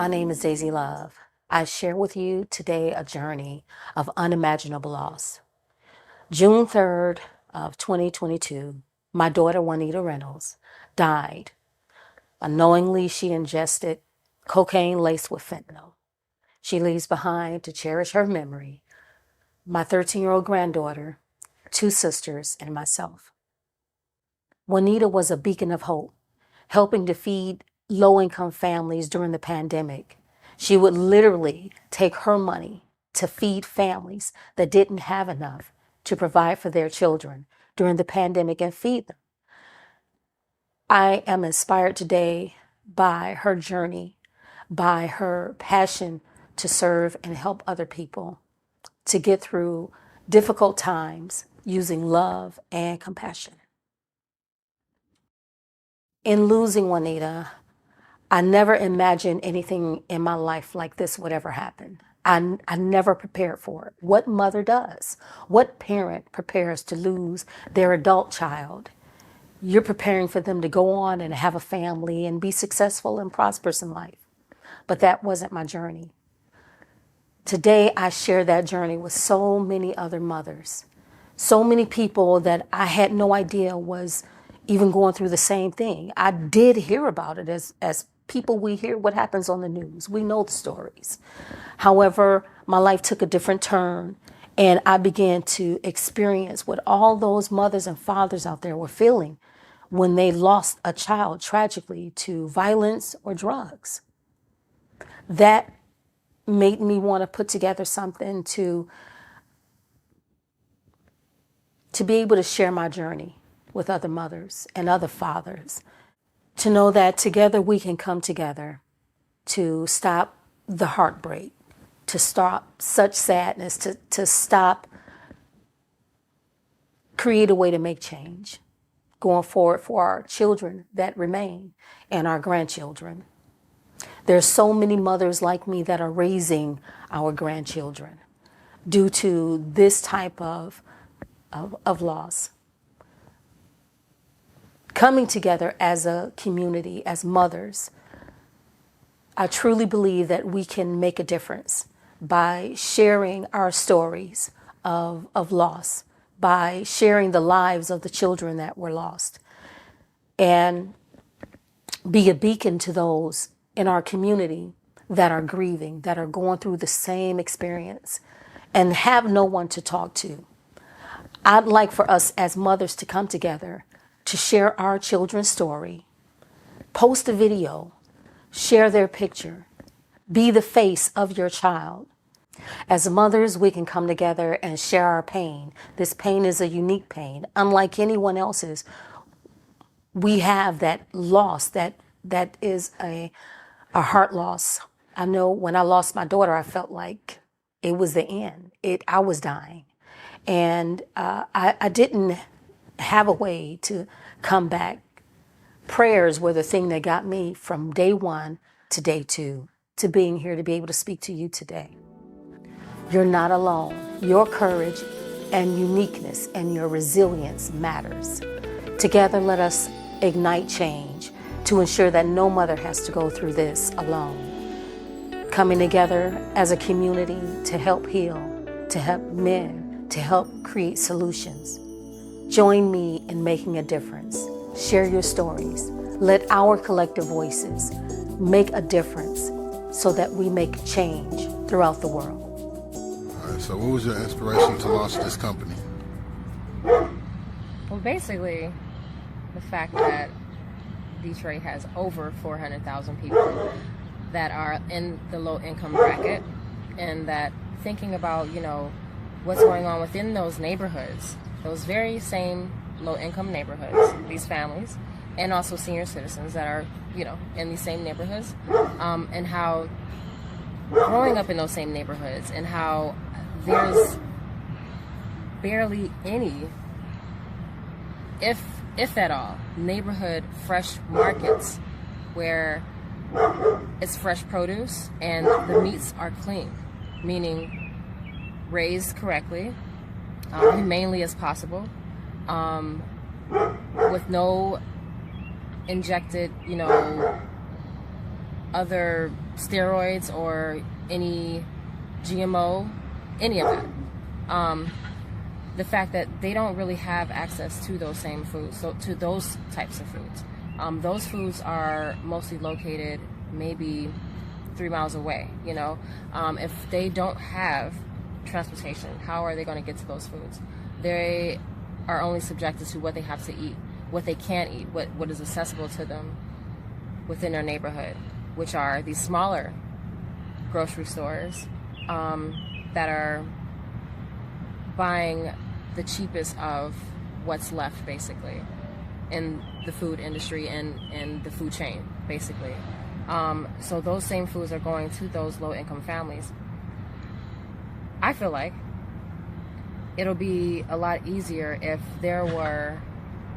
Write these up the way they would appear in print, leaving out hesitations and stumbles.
My name is Daisy Love. I share with you today a journey of unimaginable loss. June 3rd of 2022, my daughter Juanita Reynolds died. Unknowingly, she ingested cocaine laced with fentanyl. She leaves behind to cherish her memory, my 13-year-old granddaughter, two sisters, and myself. Juanita was a beacon of hope, helping to feed low-income families during the pandemic. She would literally take her money to feed families that didn't have enough to provide for their children during the pandemic and feed them. I am inspired today by her journey, by her passion to serve and help other people to get through difficult times using love and compassion. In losing Juanita, I never imagined anything in my life like this would ever happen. I never prepared for it. What mother does? What parent prepares to lose their adult child? You're preparing for them to go on and have a family and be successful and prosperous in life. But that wasn't my journey. Today, I share that journey with so many other mothers, so many people that I had no idea was even going through the same thing. I did hear about it as people. We hear what happens on the news. We know the stories. However, my life took a different turn, and I began to experience what all those mothers and fathers out there were feeling when they lost a child tragically to violence or drugs. That made me want to put together something to be able to share my journey with other mothers and other fathers, to know that together we can come together to stop the heartbreak, to stop such sadness, to stop, create a way to make change going forward for our children that remain and our grandchildren. There's so many mothers like me that are raising our grandchildren due to this type of loss. Coming together as a community, as mothers, I truly believe that we can make a difference by sharing our stories of loss, by sharing the lives of the children that were lost, and be a beacon to those in our community that are grieving, that are going through the same experience and have no one to talk to. I'd like for us as mothers to come together to share our children's story, post a video, share their picture, be the face of your child. As mothers, we can come together and share our pain. This pain is a unique pain. Unlike anyone else's, we have that loss that is a heart loss. I know when I lost my daughter, I felt like it was the end. I was dying. And I didn't have a way to come back. Prayers were the thing that got me from day one to day two to being here to be able to speak to you today. You're not alone. Your courage and uniqueness and your resilience matters. Together, let us ignite change to ensure that no mother has to go through this alone. Coming together as a community to help heal, to help mend, to help create solutions. Join me in making a difference. Share your stories. Let our collective voices make a difference so that we make change throughout the world. All right, so what was your inspiration to launch this company? Well, basically, the fact that Detroit has over 400,000 people that are in the low income bracket, and that thinking about, what's going on within those neighborhoods, those very same low income neighborhoods, these families, and also senior citizens that are, in these same neighborhoods, and how growing up in those same neighborhoods and how there's barely any, if at all, neighborhood fresh markets where it's fresh produce and the meats are clean, meaning raised correctly, humanely as possible, with no injected, other steroids or any GMO, any of that. The fact that they don't really have access to those same foods, so to those types of foods. Those foods are mostly located maybe 3 miles away, you know. If they don't have transportation, how are they going to get to those foods? They are only subjected to what they have to eat, what they can eat, what is accessible to them within their neighborhood, which are these smaller grocery stores that are buying the cheapest of what's left, basically, in the food industry and the food chain, basically. So those same foods are going to those low-income families. I feel like it'll be a lot easier if there were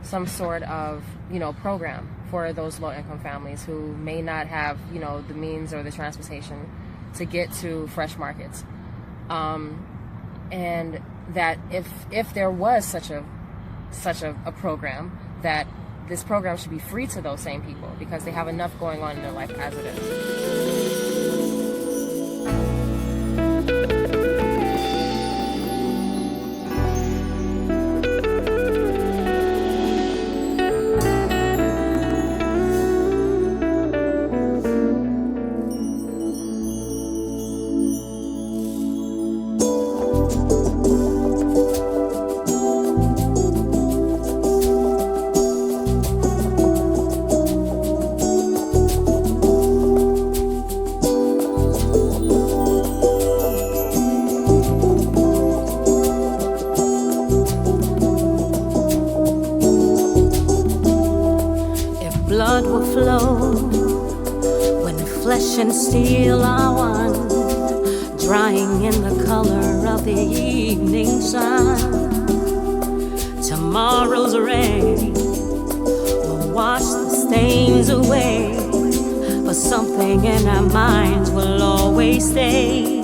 some sort of, you know, program for those low-income families who may not have, you know, the means or the transportation to get to fresh markets. And that if there was such a program, that this program should be free to those same people because they have enough going on in their life as it is. Blood will flow when flesh and steel are one, drying in the color of the evening sun. Tomorrow's rain will wash the stains away, but something in our minds will always stay.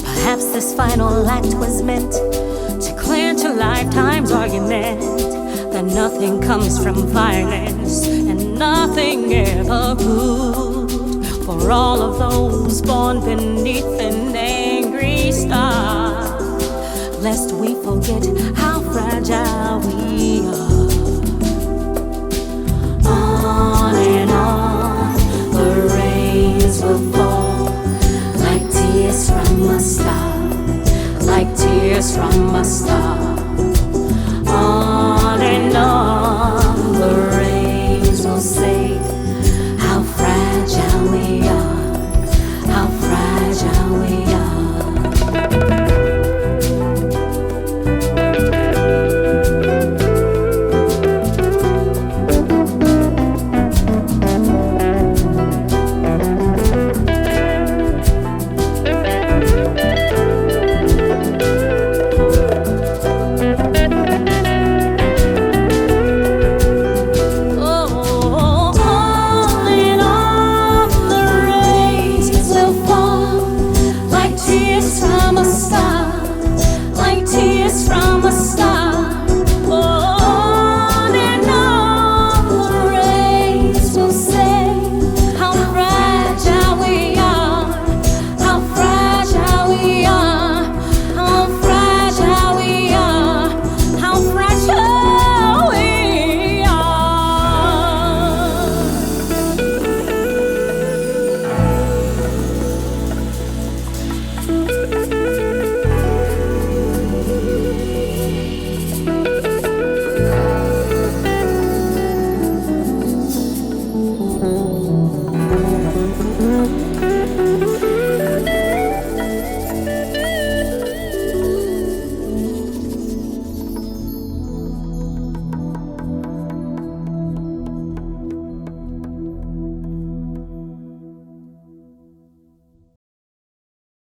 Perhaps this final act was meant to clinch a lifetime's argument, that nothing comes from violence and nothing ever could. For all of those born beneath an angry star, lest we forget how fragile we are. On and on, the rains will fall like tears from a star, like tears from a star.